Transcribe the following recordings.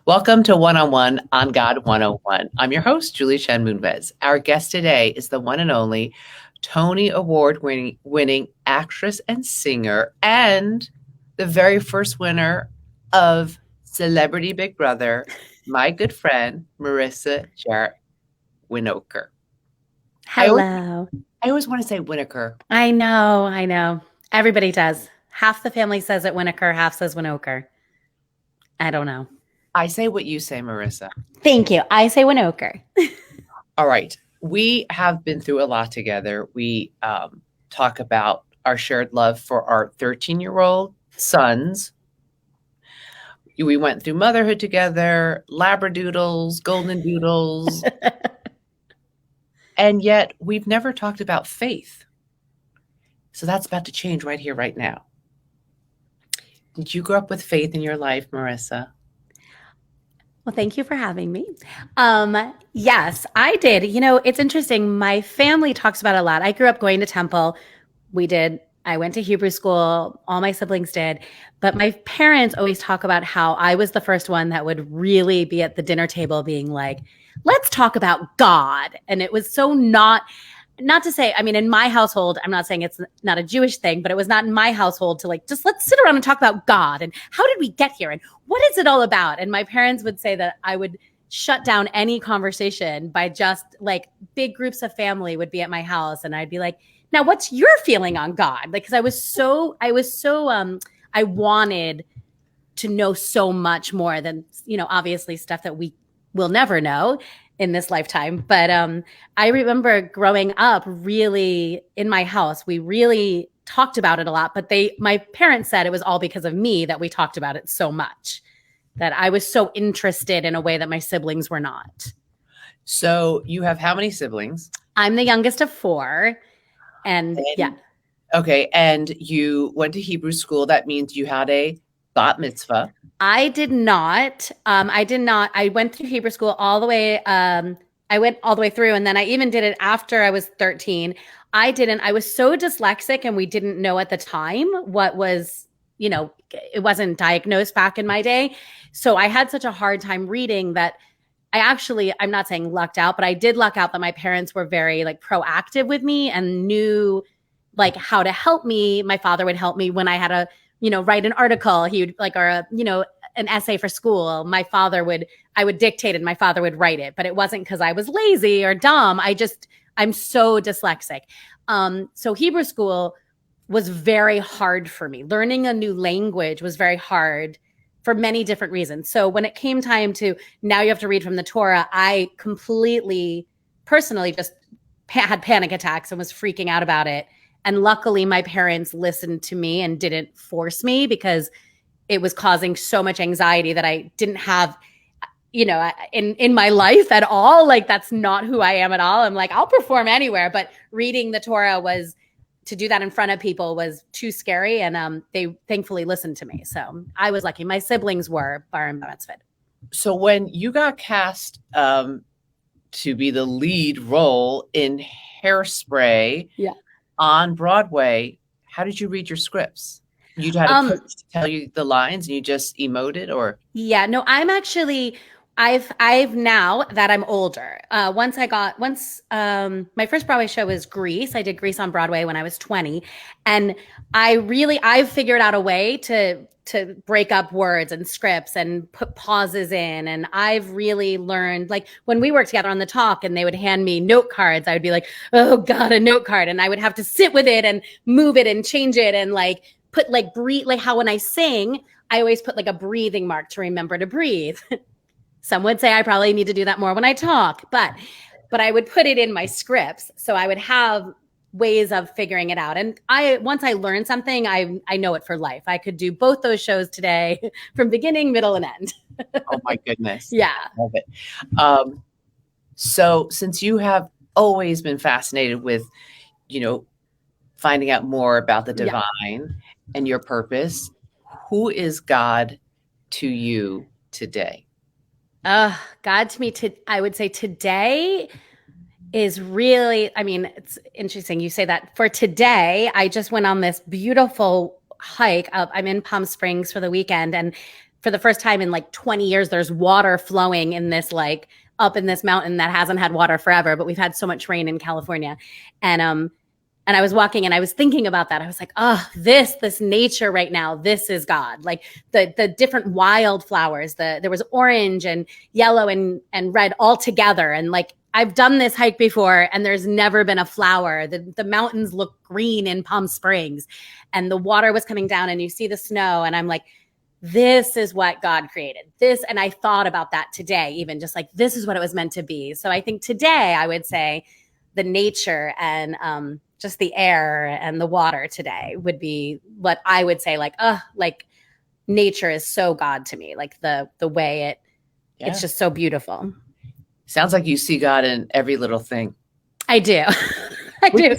Welcome to One on One on God 101. I'm your host, Julie Chen Moonves. Our guest today is the one and only Tony Award winning actress and singer, and the very first winner of Celebrity Big Brother, my good friend, Marissa Winokur. I always, Hello. I always want to say Winokur. I know, I know. Everybody does. Half the family says it Winokur, half says Winokur. I don't know. I say what you say, Marissa. Thank you. I say Winokur. All right. We have been through a lot together. We talk about our shared love for our 13-year-old sons. We went through motherhood together, labradoodles, golden doodles, and yet we've never talked about faith. So that's about to change right here, right now. Did you grow up with faith in your life, Marissa? Well, thank you for having me. Yes, I did. It's interesting. My family talks about it a lot. I grew up going to temple. I went to Hebrew school. All my siblings did. But my parents always talk about how I was the first one that would really be at the dinner table being like, let's talk about God. And it was so not to say, I mean, in my household, I'm not saying it's not a Jewish thing, but it was not in my household to like, just let's sit around and talk about God and how did we get here and what is it all about? And my parents would say that I would shut down any conversation by just like big groups of family would be at my house. And I'd be like, now what's your feeling on God? Like, cause I wanted to know so much more than, obviously stuff that we will never know in this lifetime. But I remember growing up really in my house, we really talked about it a lot, but my parents said it was all because of me that we talked about it so much, that I was so interested in a way that my siblings were not. So you have how many siblings? I'm the youngest of four. And yeah. Okay. And you went to Hebrew school. That means you had a bat mitzvah. I did not. I went through Hebrew school all the way. I went all the way through, and then I even did it after I was 13. I didn't. I was so dyslexic, and we didn't know at the time what was, it wasn't diagnosed back in my day. So I had such a hard time reading that I'm not saying lucked out, but I did luck out that my parents were very like proactive with me and knew like how to help me. My father would help me when I had to, write an article. He would like, an essay for school. I would dictate it and my father would write it, but it wasn't because I was lazy or dumb. I'm so dyslexic. So Hebrew school was very hard for me. Learning a new language was very hard for many different reasons. So when it came time to now you have to read from the Torah, I completely personally just had panic attacks and was freaking out about it. And luckily my parents listened to me and didn't force me because it was causing so much anxiety that I didn't have, in my life at all. Like, that's not who I am at all. I'm like, I'll perform anywhere. But reading the Torah to do that in front of people was too scary. And they thankfully listened to me. So I was lucky. My siblings were bar and mitzvah. So when you got cast to be the lead role in Hairspray on Broadway, how did you read your scripts? You had a coach to tell you the lines and you just emoted, or? Yeah, no, I've now that I'm older. Once my first Broadway show was Grease. I did Grease on Broadway when I was 20. And I've figured out a way to break up words and scripts and put pauses in. And I've really learned, like when we worked together on the talk and they would hand me note cards, I would be like, oh God, a note card. And I would have to sit with it and move it and change it and like put like breathe, like how when I sing, I always put like a breathing mark to remember to breathe. Some would say I probably need to do that more when I talk, but I would put it in my scripts. So I would have ways of figuring it out. And once I learned something, I know it for life. I could do both those shows today from beginning, middle, and end. Oh my goodness. Yeah. Love it. So since you have always been fascinated with, finding out more about the divine and your purpose, who is God to you today? God to me, I would say today is really, I mean, it's interesting you say that. For today, I just went on this beautiful hike. I'm in Palm Springs for the weekend. And for the first time in like 20 years, there's water flowing in this, like up in this mountain that hasn't had water forever, but we've had so much rain in California. And I was walking and I was thinking about that. I was like, oh, this nature right now, this is God. Like the different wildflowers, there was orange and yellow and red all together. And like, I've done this hike before and there's never been a flower. The mountains look green in Palm Springs and the water was coming down and you see the snow. And I'm like, this is what God created. This, and I thought about that today, even just like, this is what it was meant to be. So I think today I would say the nature and just the air and the water today would be what I would say, like nature is so God to me, like the way it's just so beautiful. Sounds like you see God in every little thing. I do. I do.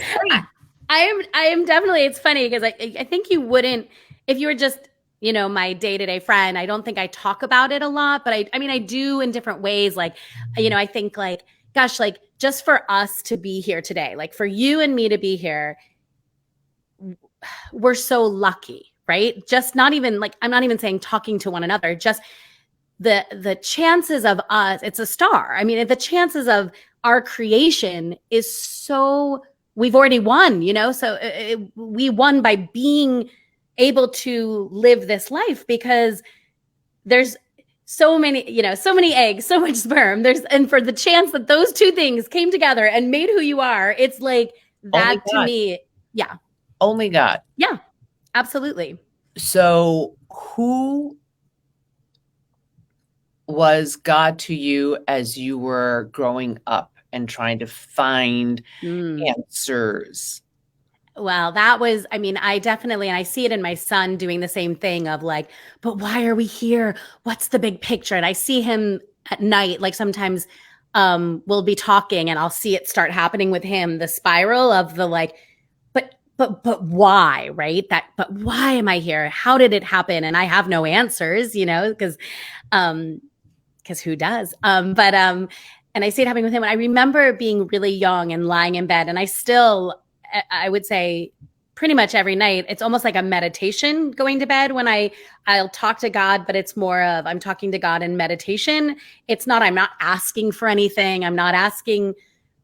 I am definitely, it's funny because I think you wouldn't, if you were just, you know, my day-to-day friend, I don't think I talk about it a lot, but I mean, I do in different ways. Like, you know, I think like, gosh, like just for us to be here today, like for you and me to be here, we're so lucky, right? Just not even like, I'm not even saying talking to one another, just the chances of us, it's a star. I mean, the chances of our creation is so, we've already won, you know? So we won by being able to live this life because there's so many, you know, so many eggs, so much sperm. And for the chance that those two things came together and made who you are, it's like that to me. Yeah. Only God. Yeah, absolutely. So who was God to you as you were growing up and trying to find answers? Well, that was, I mean, I definitely, and I see it in my son doing the same thing of like, but why are we here? What's the big picture? And I see him at night, like sometimes we'll be talking and I'll see it start happening with him, the spiral of the like, but why, right? But why am I here? How did it happen? And I have no answers, you know, because who does? And I see it happening with him. And I remember being really young and lying in bed, and I would say pretty much every night, it's almost like a meditation going to bed when I'll talk to God, but it's more of I'm talking to God in meditation. It's not, I'm not asking for anything. I'm not asking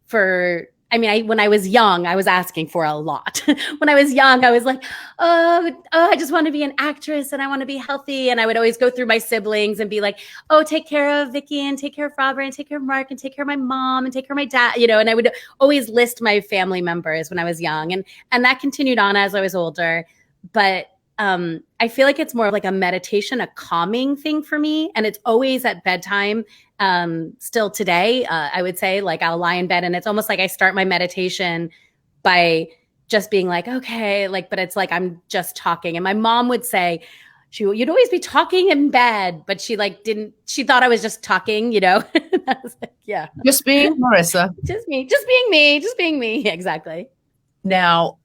for, I mean, when I was young, I was asking for a lot. When I was young, I was like, oh, I just want to be an actress and I want to be healthy. And I would always go through my siblings and be like, oh, take care of Vicky and take care of Robert and take care of Mark and take care of my mom and take care of my dad, you know, and I would always list my family members when I was young. And that continued on as I was older. But I feel like it's more of like a meditation, a calming thing for me. And it's always at bedtime. Still today, I would say, like I'll lie in bed and it's almost like I start my meditation by just being like, okay, like, but it's like I'm just talking. And my mom would say, you'd always be talking in bed, but she thought I was just talking, you know? I was like, yeah. Just being Marissa. Just being me. Yeah, exactly. Now,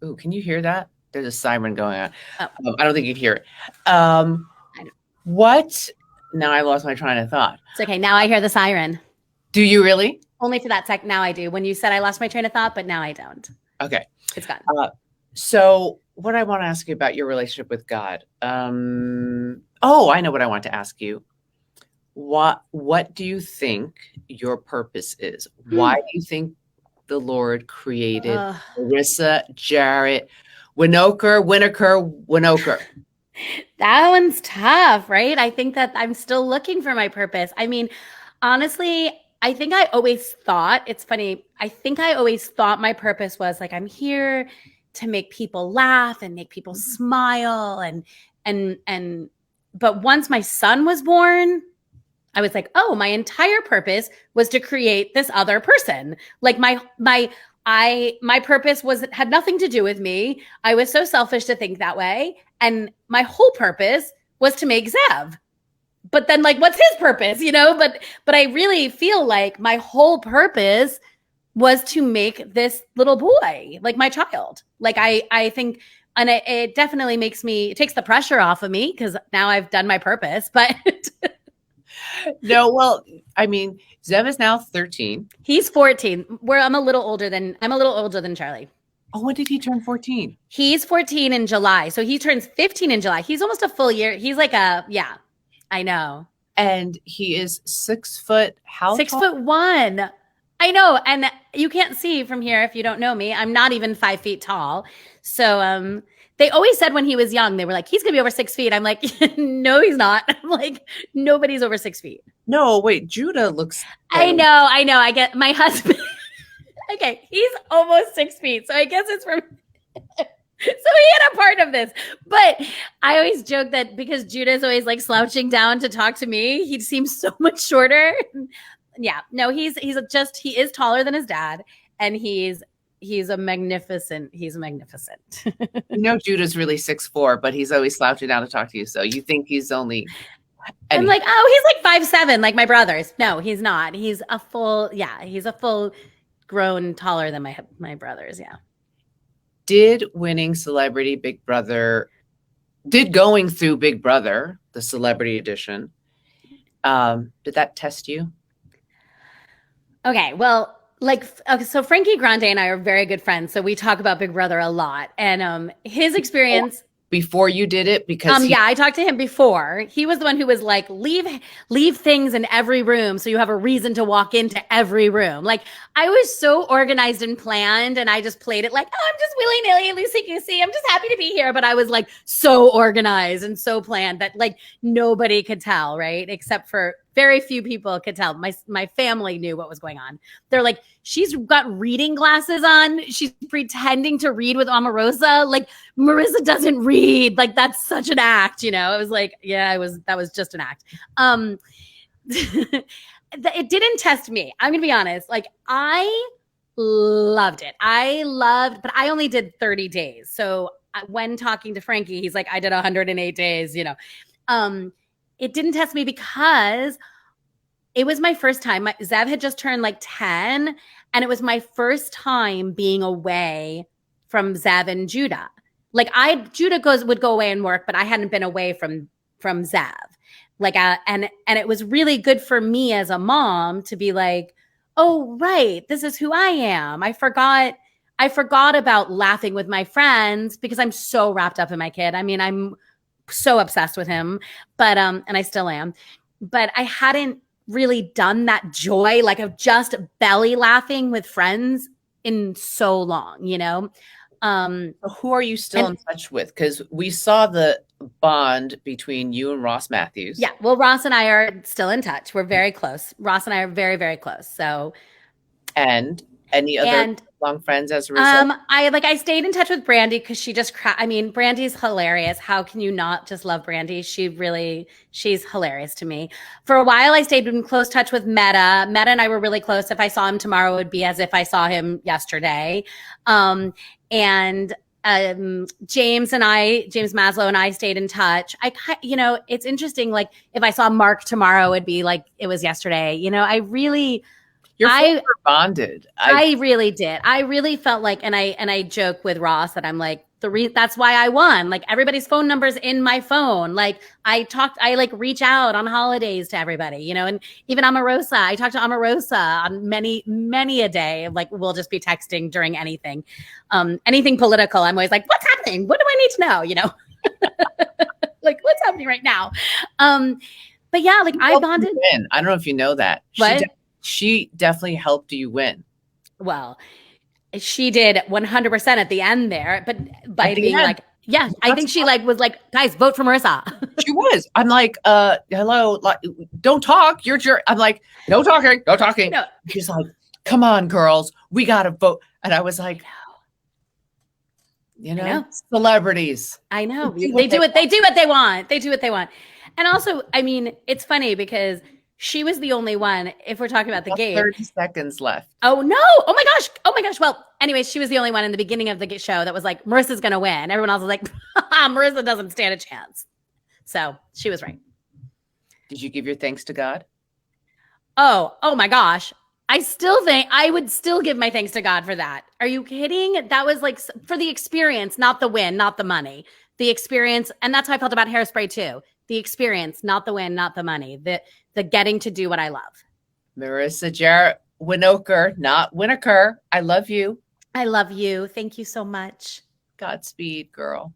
ooh, can you hear that? There's a siren going on. Oh. I don't think you can hear it. What? Now I lost my train of thought. It's okay. Now I hear the siren. Do you really? Only for that sec. Now I do. When you said I lost my train of thought, but now I don't. Okay. It's gone. So what I want to ask you about your relationship with God. I know what I want to ask you. What do you think your purpose is? Why do you think the Lord created Marissa Jarrett Winokur? That one's tough, right? I think that I'm still looking for my purpose. I mean, honestly, I think I always thought, it's funny, I think I always thought my purpose was like, I'm here to make people laugh and make people smile. But once my son was born, I was like, oh, my entire purpose was to create this other person. Like my purpose had nothing to do with me. I was so selfish to think that way. And my whole purpose was to make Zev. But then like, what's his purpose, you know? But I really feel like my whole purpose was to make this little boy, like my child. Like I think, and it definitely it takes the pressure off of me because now I've done my purpose, but. No, well, I mean, Zev is now 13. He's 14. I'm a little older than Charlie. Oh, when did he turn 14? He's 14 in July. So he turns 15 in July. He's almost a full year. He's like yeah, I know. And he is 6 foot, how Six tall? 1. I know. And you can't see from here if you don't know me. I'm not even 5 feet tall. So they always said when he was young, they were like, he's gonna be over 6 feet. I'm like, no, he's not. I'm like, nobody's over 6 feet. No, wait, Judah looks. I know. I get my husband. Okay, he's almost 6 feet. So I guess it's from so he had a part of this. But I always joke that because Judah's always like slouching down to talk to me, he seems so much shorter. Yeah, no, he is taller than his dad, and he's magnificent. Judah's really 6'4", but he's always slouching down to talk to you. So you think he's only. I'm like, oh, he's like 5'7", like my brothers. No, he's not. He's a full grown taller than my brothers. Yeah. Did winning Celebrity Big Brother, going through Big Brother, the Celebrity Edition, did that test you? Okay, well, so Frankie Grande and I are very good friends, so we talk about Big Brother a lot, and his experience. Before you did it, because yeah, I talked to him before. He was the one who was like, leave things in every room so you have a reason to walk into every room. Like, I was so organized and planned, and I just played it like, oh, I'm just willy-nilly, loosey-goosey. I'm just happy to be here. But I was like so organized and so planned that like nobody could tell, right? Except for very few people could tell. My family knew what was going on. They're like, she's got reading glasses on. She's pretending to read with Omarosa. Like, Marissa doesn't read. Like, that's such an act, It was like, yeah, that was just an act. It didn't test me. I'm gonna be honest. Like, I loved it. But I only did 30 days. So when talking to Frankie, he's like, I did 108 days, It didn't test me because it was my first time. Zev had just turned like 10, and it was my first time being away from Zev and Judah. Like, Judah would go away and work, but I hadn't been away from Zev. Like, and it was really good for me as a mom to be like, oh, right, this is who I am. I forgot about laughing with my friends because I'm so wrapped up in my kid. I mean, I'm so obsessed with him, but and I still am, but I hadn't really done that joy, like, of just belly laughing with friends in so long, who are you still in touch with? Because we saw the bond between you and Ross Matthews. Yeah, well, Ross and I are still in touch. We're very close. Ross and I are very, very close. So, and any other long friends as a result? I stayed in touch with Brandy because she just Brandy's hilarious. How can you not just love Brandy? She's hilarious to me. For a while, I stayed in close touch with Meta. Meta and I were really close. If I saw him tomorrow, it would be as if I saw him yesterday. And James Maslow and I stayed in touch. It's interesting. Like, if I saw Mark tomorrow, it'd be like it was yesterday. You're bonded. I really did. I really felt like, and I joke with Ross that I'm like, that's why I won. Like, everybody's phone number's in my phone. Like, I reach out on holidays to everybody, and even Omarosa. I talk to Omarosa on many a day. Like, we'll just be texting during anything political. I'm always like, what's happening? What do I need to know? Like, what's happening right now? But yeah, like, I bonded. I don't know if you know that. What? She definitely helped you win. Well, she did 100% at the end there, but by being like, yeah, I think she was like, guys, vote for Marissa. She was. I'm like, hello, like, don't talk. I'm like, no talking, no talking. No. She's like, come on, girls, we gotta vote. And I was like, I know. Celebrities. I know. They do what they want. They do what they want. And also, I mean, it's funny because she was the only one, if we're talking about the game. 30 seconds left. Oh, no. Oh, my gosh. Well, anyway, she was the only one in the beginning of the show that was like, Marissa's going to win. Everyone else was like, Marissa doesn't stand a chance. So she was right. Did you give your thanks to God? Oh my gosh. I still think I would still give my thanks to God for that. Are you kidding? That was like for the experience, not the win, not the money. The experience. And that's how I felt about Hairspray too. The experience, not the win, not the money. The getting to do what I love. Marissa Winokur, not Winokur. I love you. I love you. Thank you so much. Godspeed, girl.